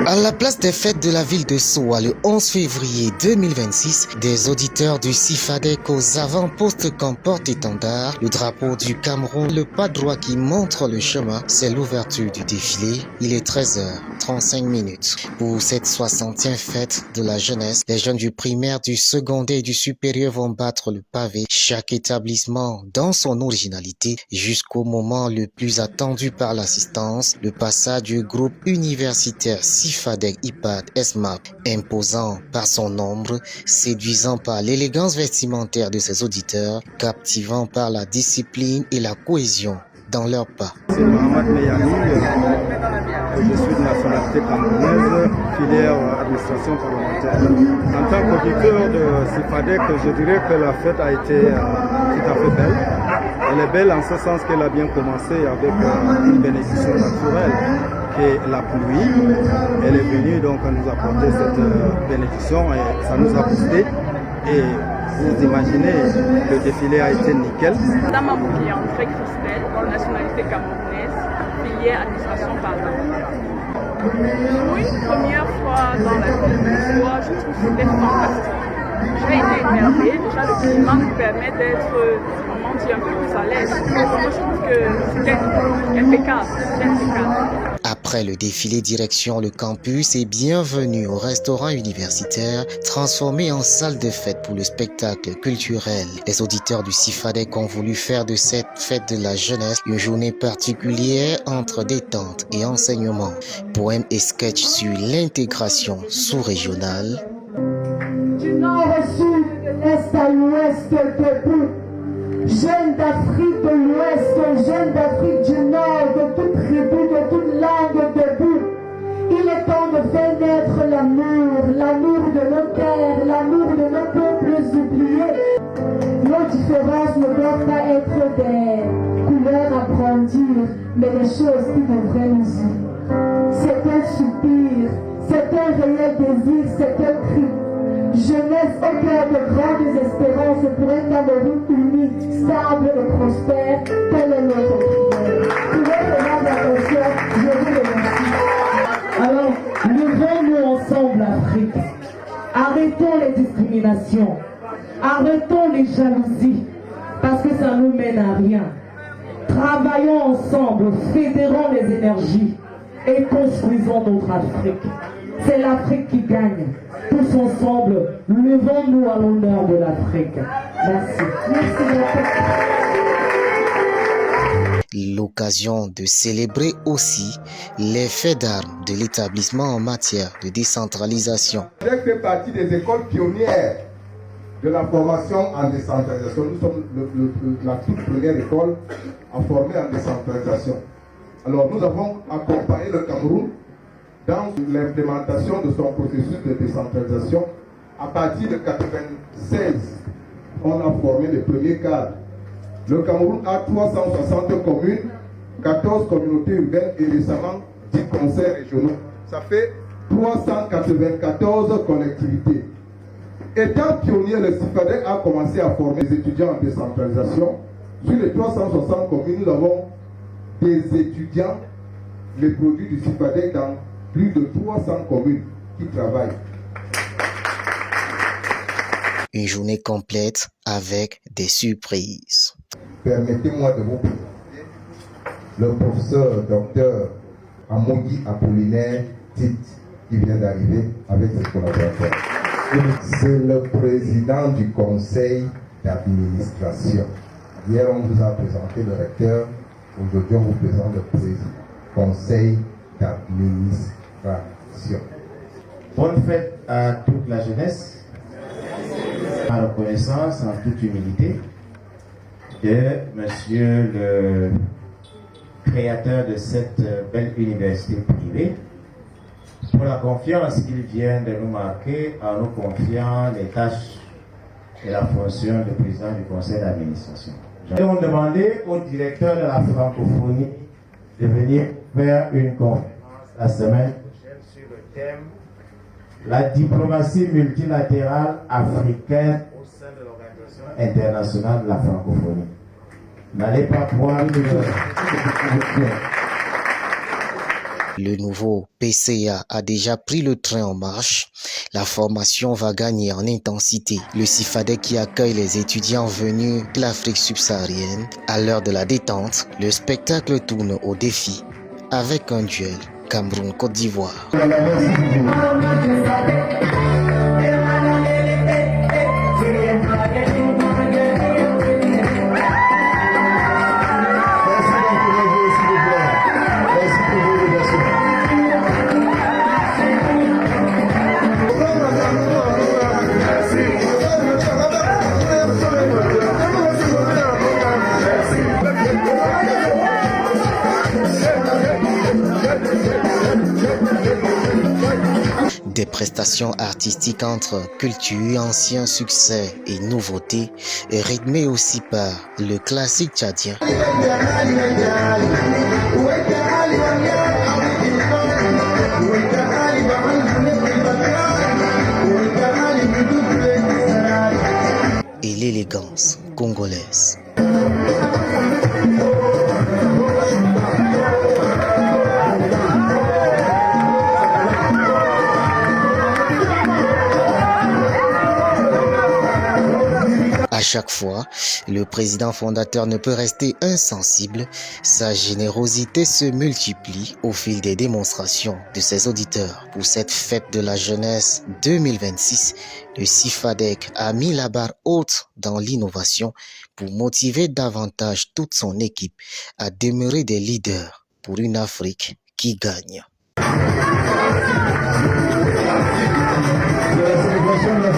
À la place des fêtes de la ville de Soa le 11 février 2026, des auditeurs du CIFADEC aux avant-postes comme porte-étendard, le drapeau du Cameroun, le pas droit qui montre le chemin, c'est l'ouverture du défilé. Il est 13h35. Pour cette 60e fête de la jeunesse, les jeunes du primaire, du secondaire et du supérieur vont battre le pavé, chaque établissement dans son originalité, jusqu'au moment le plus attendu par l'assistance, le passage du groupe universitaire CIFADEC IPAD ESMAP, imposant par son nombre, séduisant par l'élégance vestimentaire de ses auditeurs, captivant par la discipline et la cohésion dans leurs pas. C'est Mohamed Meyani, je suis de nationalité camerounaise, filière administration parlementaire. En tant qu'auditeur de CIFADEC, je dirais que la fête a été tout à fait belle. Elle est belle en ce sens qu'elle a bien commencé avec une bénédiction naturelle qui est la pluie. Elle est venue donc nous apporter cette bénédiction et ça nous a boosté. Et vous imaginez, le défilé a été nickel. Madame Amouki, André Christelle, nationalité camerounaise, filière administration parlementaire. Pour une première fois dans la ville de Soa, je trouve que c'était fantastique. J'ai été émerveillée. Déjà, le climat nous permet d'être, un peu plus à l'aise. Moi, je trouve que c'était impeccable. Après le défilé direction le campus et bienvenue au restaurant universitaire transformé en salle de fête pour le spectacle culturel. Les auditeurs du CIFADEC ont voulu faire de cette fête de la jeunesse une journée particulière entre détente et enseignement. Poèmes et sketchs sur l'intégration sous-régionale. Du nord au sud, de l'est à l'ouest, debout. Jeunes d'Afrique de l'ouest, jeunes d'Afrique du nord, de toute tribu, de toute langue, debout. Il est temps de faire naître l'amour, l'amour de nos terres, l'amour de nos peuples oubliés. Nos différences ne doivent pas être des couleurs à brandir, mais des choses qui devraient nous unir. C'est un soupir, c'est un réel désir, c'est un cri. Jeunesse au cœur de grandes espérances pour un Cameroun uni, stable et prospère, telle est notre prière. Pour votre grande attention, je vous remercie. Alors, levons-nous ensemble, Afrique. Arrêtons les discriminations. Arrêtons les jalousies, parce que ça nous mène à rien. Travaillons ensemble, fédérons les énergies et construisons notre Afrique. C'est l'Afrique qui gagne. Tous ensemble, levons-nous à l'honneur de l'Afrique. Merci. L'occasion de célébrer aussi les faits d'armes de l'établissement en matière de décentralisation. J'ai fait partie des écoles pionnières de la formation en décentralisation. Nous sommes la toute première école à former en décentralisation. Alors nous avons accompagné le Cameroun dans l'implémentation de son processus de décentralisation. À partir de 1996, on a formé les premiers cadres. Le Cameroun a 360 communes, 14 communautés urbaines et récemment 10 conseils régionaux. Ça fait 394 collectivités. Étant pionnier, le CIFADEC a commencé à former des étudiants en décentralisation. Sur les 360 communes, nous avons des étudiants, les produits du CIFADEC dans plus de 300 communes qui travaillent. Une journée complète avec des surprises. Permettez-moi de vous présenter le professeur Dr Amogi Apollinaire Tite qui vient d'arriver avec ses collaborateurs. C'est le président du conseil d'administration. Hier, on vous a présenté le recteur. Aujourd'hui, on vous présente le président conseil d'administration. Bonne fête à toute la jeunesse. Ma reconnaissance en toute humilité de monsieur le créateur de cette belle université privée pour la confiance qu'il vient de nous marquer en nous confiant les tâches et la fonction de président du conseil d'administration. Nous avons demandé au directeur de la francophonie de venir faire une conférence la semaine prochaine sur le thème la diplomatie multilatérale africaine au sein de l'Organisation internationale de la francophonie. N'allez pas croire que Le nouveau PCA a déjà pris le train en marche. La formation va gagner en intensité. Le CIFADEC qui accueille les étudiants venus de l'Afrique subsaharienne. À l'heure de la détente, le spectacle tourne au défi avec un duel Cameroun-Côte d'Ivoire. Des prestations artistiques entre culture, anciens succès et nouveautés, et rythmées aussi par le classique tchadien. Et l'élégance congolaise. À chaque fois, le président fondateur ne peut rester insensible. Sa générosité se multiplie au fil des démonstrations de ses auditeurs. Pour cette fête de la jeunesse 2026, le CIFADEC a mis la barre haute dans l'innovation pour motiver davantage toute son équipe à demeurer des leaders pour une Afrique qui gagne. De la célébration de la